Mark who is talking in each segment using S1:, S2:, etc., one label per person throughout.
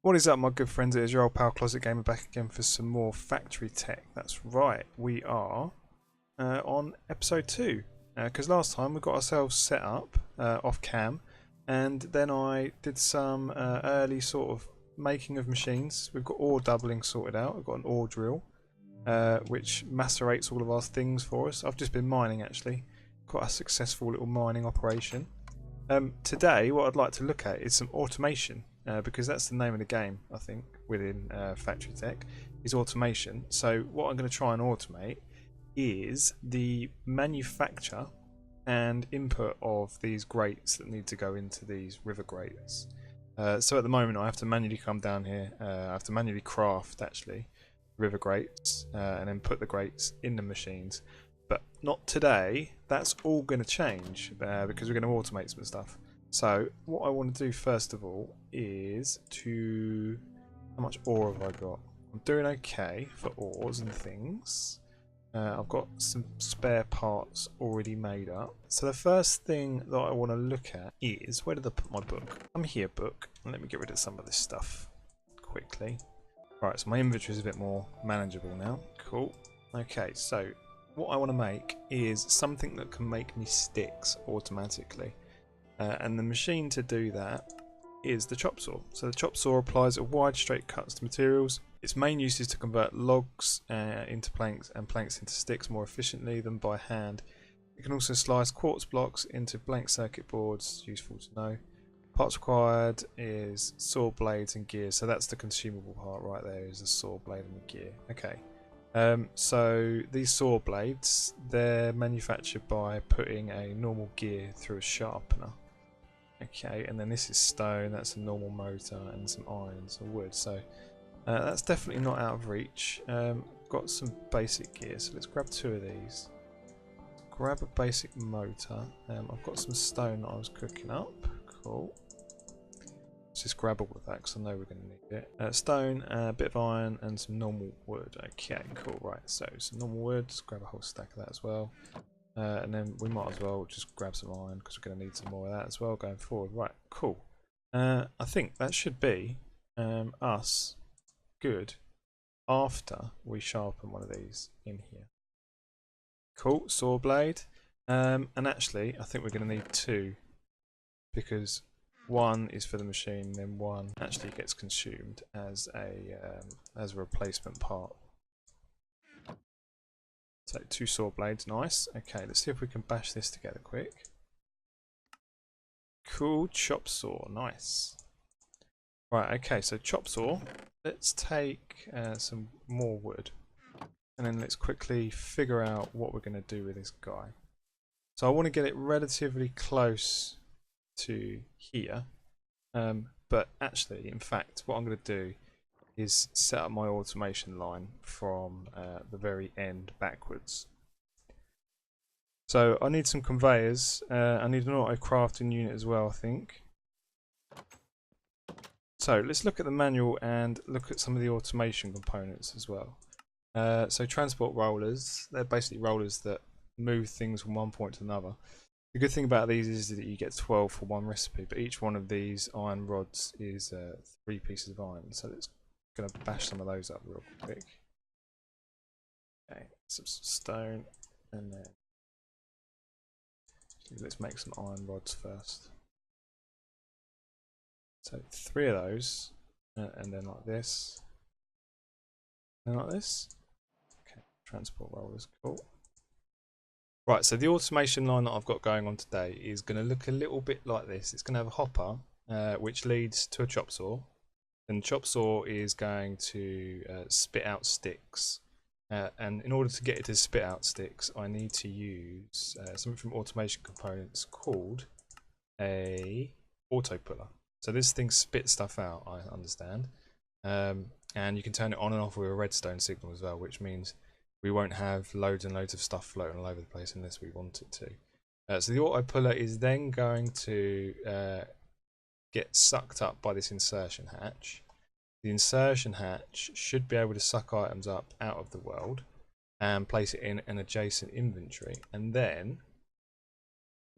S1: What is up, my good friends? It is your old pal Closet Gamer back again for some more factory tech. That's right, we are on episode 2. Because last time we got ourselves set up off cam, and then I did some early sort of making of machines. We've got ore doubling sorted out. We've got an ore drill which macerates all of our things for us. I've just been mining actually. Quite a successful little mining operation. Today, what I'd like to look at is some automation, because that's the name of the game, I think, within factory tech, is automation. So what I'm going to try and automate is the manufacture and input of these grates that need to go into these river grates. So at the moment, I have to manually come down here. I have to manually craft, actually, river grates, and then put the grates in the machines. But not today. That's all going to change because we're going to automate some stuff. So what I want to do first of all is to... How much ore have I got? I'm doing okay for ores and things. I've got some spare parts already made up. So the first thing that I want to look at is... Where did I put my book? I'm here, book. Let me get rid of some of this stuff quickly. Right, so my inventory is a bit more manageable now. Cool. Okay, so... what I want to make is something that can make me sticks automatically, and the machine to do that is the chop saw. So the chop saw applies a wide straight cuts to materials. Its main use is to convert logs into planks and planks into sticks more efficiently than by hand. It can also slice quartz blocks into blank circuit boards, useful to know. Parts required is saw blades and gears, so that's the consumable part right there, is the saw blade and the gear. Okay. So these saw blades, they're manufactured by putting a normal gear through a sharpener. Okay, and then this is stone, that's a normal motor, and some iron and some wood. So that's definitely not out of reach. Got some basic gear, so let's grab 2 of these. Grab a basic motor. I've got some stone that I was cooking up. Cool. Let's just grab all of that because I know we're going to need it. Stone, a bit of iron, and some normal wood. Okay, cool. Right, so some normal wood. Just grab a whole stack of that as well. And then we might as well just grab some iron because we're going to need some more of that as well going forward. Right, cool. I think that should be us good after we sharpen one of these in here. Cool, saw blade. And actually, I think we're going to need 2 because... 1 is for the machine, then 1 actually gets consumed as a replacement part. So 2 saw blades, nice. Okay, let's see if we can bash this together quick. Cool, chop saw, nice. Right, okay, so chop saw. Let's take some more wood, and then let's quickly figure out what we're going to do with this guy. So I want to get it relatively close to here, but actually, in fact, what I'm going to do is set up my automation line from the very end backwards. So I need some conveyors. I need an auto crafting unit as well, I think. So let's look at the manual and look at some of the automation components as well. So transport rollers, they're basically rollers that move things from one point to another. The good thing about these is that you get 12 for one recipe, but each one of these iron rods is 3 pieces of iron. So let's gonna bash some of those up real quick. Okay, some stone, and then let's make some iron rods first. So 3 of those, and then like this, and like this. Okay, transport rollers, cool. Right, so the automation line that I've got going on today is going to look a little bit like this. It's going to have a hopper, which leads to a chop saw. And the chop saw is going to spit out sticks. And in order to get it to spit out sticks, I need to use something from automation components called a auto puller. So this thing spits stuff out, I understand. And you can turn it on and off with a redstone signal as well, which means we won't have loads and loads of stuff floating all over the place unless we want it to. So the auto puller is then going to get sucked up by this insertion hatch. The insertion hatch should be able to suck items up out of the world and place it in an adjacent inventory. And then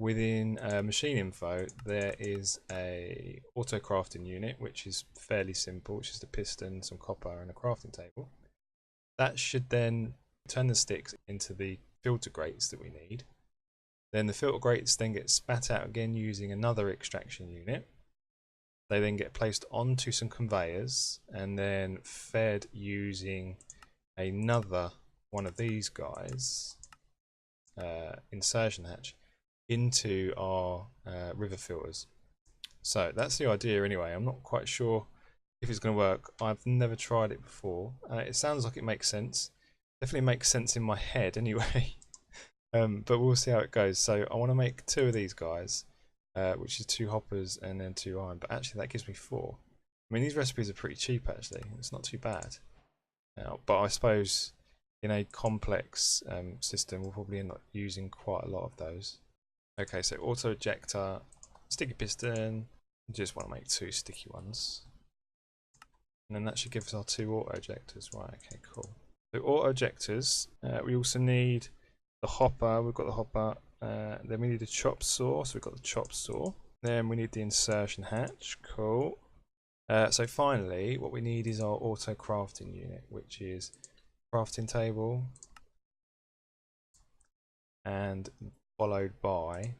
S1: within machine info there is a auto crafting unit which is fairly simple, which is the piston, some copper and a crafting table. That should then turn the sticks into the filter grates that we need. Then the filter grates then get spat out again using another extraction unit. They then get placed onto some conveyors and then fed using another one of these guys, insertion hatch, into our river filters. So that's the idea anyway. I'm not quite sure if it's going to work. I've never tried it before. It sounds like it makes sense. Definitely makes sense in my head anyway. But we'll see how it goes. So I want to make 2 of these guys, which is 2 hoppers and then 2 iron. But actually that gives me 4. I mean, these recipes are pretty cheap actually. It's not too bad. But I suppose in a complex system we'll probably end up using quite a lot of those. Okay, so auto ejector, sticky piston. Just want to make 2 sticky ones. And then that should give us our 2 auto ejectors. Right, okay, cool. So auto ejectors, we also need the hopper. We've got the hopper. Then we need a chop saw. So we've got the chop saw. Then we need the insertion hatch. Cool. So finally, what we need is our auto crafting unit, which is crafting table, and followed by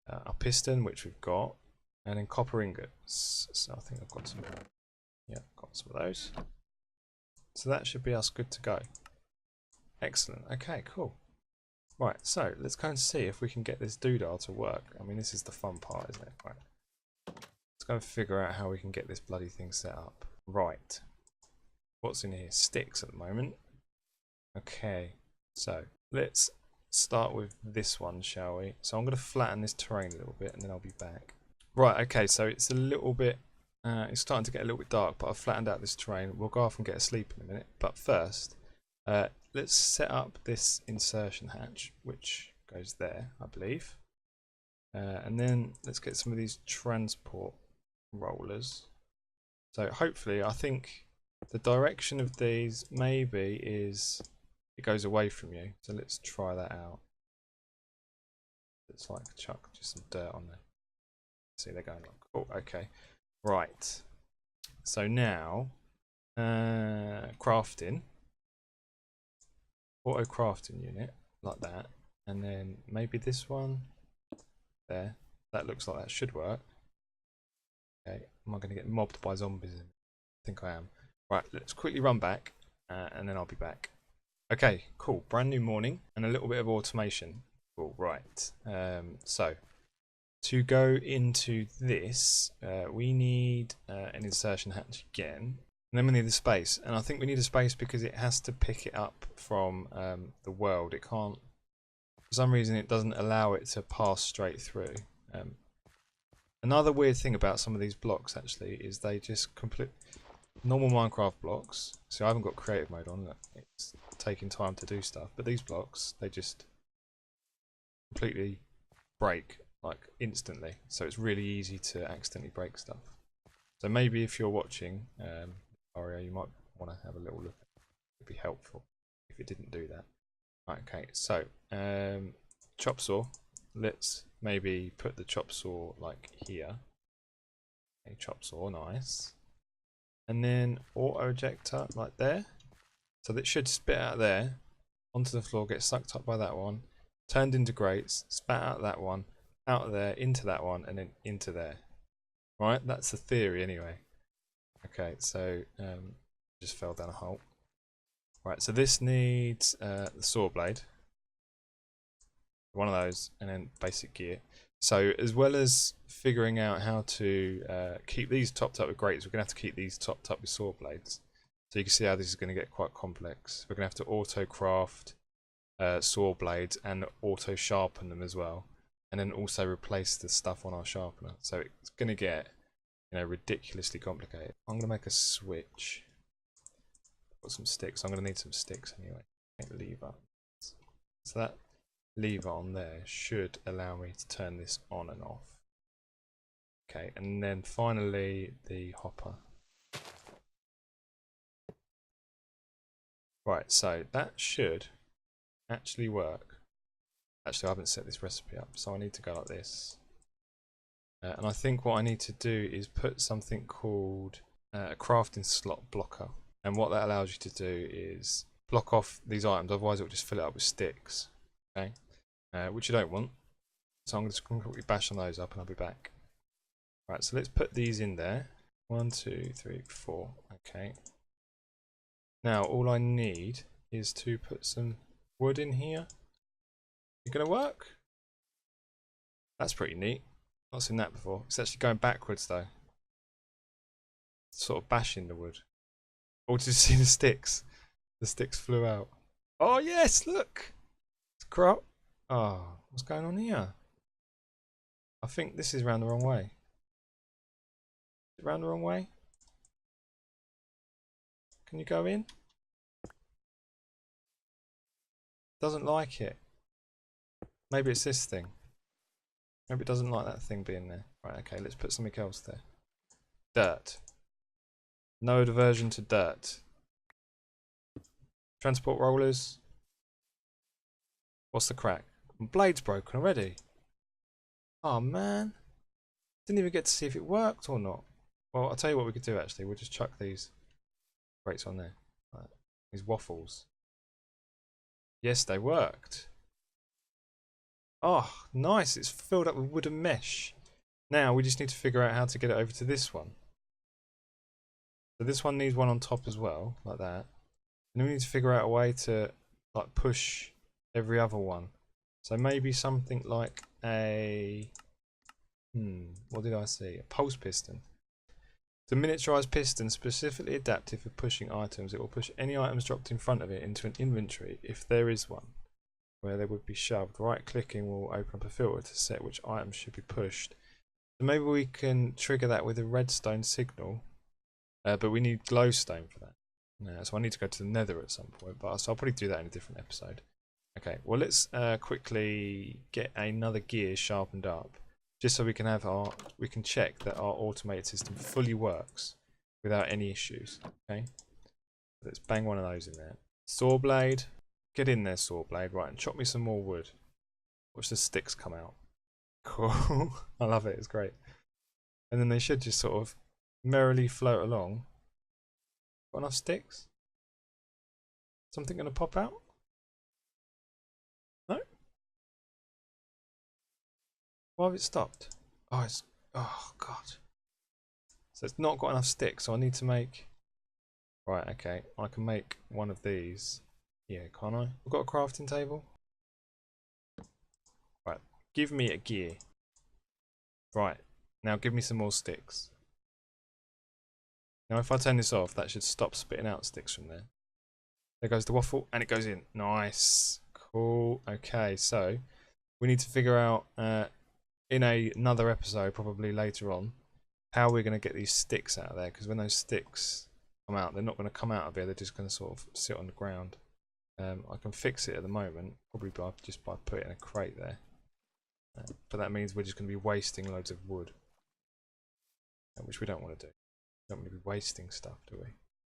S1: a piston, which we've got, and then copper ingots. So I think I've got some. Yeah, got some of those. So that should be us good to go. Excellent. Okay, cool. Right, so let's go and see if we can get this doodah to work. I mean, this is the fun part, isn't it? Right. Let's go and figure out how we can get this bloody thing set up. Right. What's in here? Sticks at the moment. Okay, so let's start with this one, shall we? So I'm going to flatten this terrain a little bit and then I'll be back. Right, okay, so it's a little bit, it's starting to get a little bit dark, but I've flattened out this terrain. We'll go off and get a sleep in a minute. But first, let's set up this insertion hatch, which goes there, I believe. And then let's get some of these transport rollers. So hopefully, I think the direction of these maybe is it goes away from you. So let's try that out. It's like chuck just some dirt on there. See, they're going like, cool, okay. Right. So now, crafting. Auto crafting unit, like that. And then maybe this one there. That looks like that should work. Okay, am I going to get mobbed by zombies? I think I am. Right, let's quickly run back and then I'll be back. Okay, cool. Brand new morning and a little bit of automation. Cool, right. So, to go into this, we need an insertion hatch again. And then we need a space. And I think we need a space because it has to pick it up from the world. It can't, for some reason, it doesn't allow it to pass straight through. Another weird thing about some of these blocks actually is they just complete normal Minecraft blocks. So I haven't got creative mode on. Look, it's taking time to do stuff. But these blocks, they just completely break like instantly. So it's really easy to accidentally break stuff. So maybe if you're watching Aria, you might want to have a little look. It'd be helpful if it didn't do that. Right, okay, so chop saw. Let's maybe put the chop saw like here. A chop saw, nice. And then auto ejector like there. So that should spit out there onto the floor, get sucked up by that one, turned into grates, spat out that one, out of there, into that one, and then into there. Right, that's the theory anyway. Okay, so just fell down a hole. Right, so this needs the saw blade. One of those, and then basic gear. So as well as figuring out how to keep these topped up with grates, we're going to have to keep these topped up with saw blades. So you can see how this is going to get quite complex. We're going to have to auto craft saw blades and auto sharpen them as well, and then also replace the stuff on our sharpener. So it's going to get, you know, ridiculously complicated. I'm going to make a switch. Got some sticks. I'm going to need some sticks anyway. Make lever. So that lever on there should allow me to turn this on and off. Okay, and then finally the hopper. Right, so that should actually work. Actually, I haven't set this recipe up, so I need to go like this. And I think what I need to do is put something called a crafting slot blocker. And what that allows you to do is block off these items, otherwise it will just fill it up with sticks. Okay, which you don't want. So I'm just going to quickly bash on those up and I'll be back. Right, so let's put these in there. 1, 2, 3, 4. Okay. Now all I need is to put some wood in here. You gonna work? That's pretty neat. Not seen that before. It's actually going backwards though. Sort of bashing the wood. Oh, did you see the sticks? The sticks flew out. Oh yes, look! It's crop. Oh, what's going on here? I think this is round the wrong way. Is it round the wrong way? Can you go in? Doesn't like it. Maybe it's this thing. Maybe it doesn't like that thing being there. Right, okay, let's put something else there. Dirt. No diversion to dirt. Transport rollers. What's the crack? My blade's broken already. Oh man. Didn't even get to see if it worked or not. Well, I'll tell you what we could do actually. We'll just chuck these grates on there. Right. These waffles. Yes, they worked. Oh, nice. It's filled up with wooden mesh. Now we just need to figure out how to get it over to this one. So this one needs one on top as well, like that. And then we need to figure out a way to like push every other one. So maybe something like a what did I see? A pulse piston. The miniaturized piston specifically adapted for pushing items. It will push any items dropped in front of it into an inventory if there is one, where they would be shoved. Right clicking will open up a filter to set which items should be pushed. So maybe we can trigger that with a redstone signal, but we need glowstone for that. So I need to go to the nether at some point, but so I'll probably do that in a different episode. Okay, well let's quickly get another gear sharpened up, just so we can have we can check that our automated system fully works without any issues. Okay, let's bang one of those in there. Saw blade, get in there, saw blade. Right, and chop me some more wood. Watch the sticks come out. Cool. I love it. It's great. And then they should just sort of merrily float along. Got enough sticks? Something gonna pop out? No? Why have it stopped? Oh, god. So it's not got enough sticks, so I need to make... Right, okay. I can make one of these. Yeah, can't I? I've got a crafting table. Right, give me a gear. Right, now give me some more sticks. Now if I turn this off, that should stop spitting out sticks from there. There goes the waffle, and it goes in. Nice. Cool. Okay, so we need to figure out in another episode, probably later on, how we're going to get these sticks out of there, because when those sticks come out, they're not going to come out of here, they're just going to sort of sit on the ground. I can fix it at the moment, probably just by putting a crate there. But that means we're just going to be wasting loads of wood, which we don't want to do. We don't want to be wasting stuff, do we?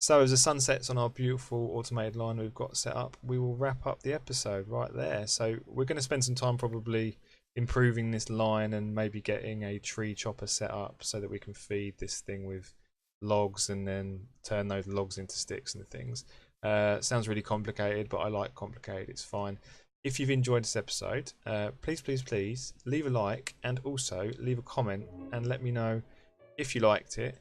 S1: So as the sun sets on our beautiful automated line we've got set up, we will wrap up the episode right there. So we're going to spend some time probably improving this line and maybe getting a tree chopper set up so that we can feed this thing with logs and then turn those logs into sticks and things. Sounds really complicated, but I like complicated. It's fine. If you've enjoyed this episode, please leave a like and also leave a comment and let me know if you liked it,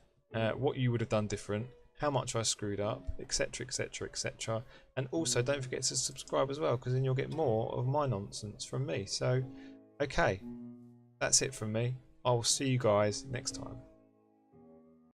S1: what you would have done different, how much I screwed up, etc, etc, etc. And also don't forget to subscribe as well, because then you'll get more of my nonsense from me. So okay, that's it from me. I'll see you guys next time.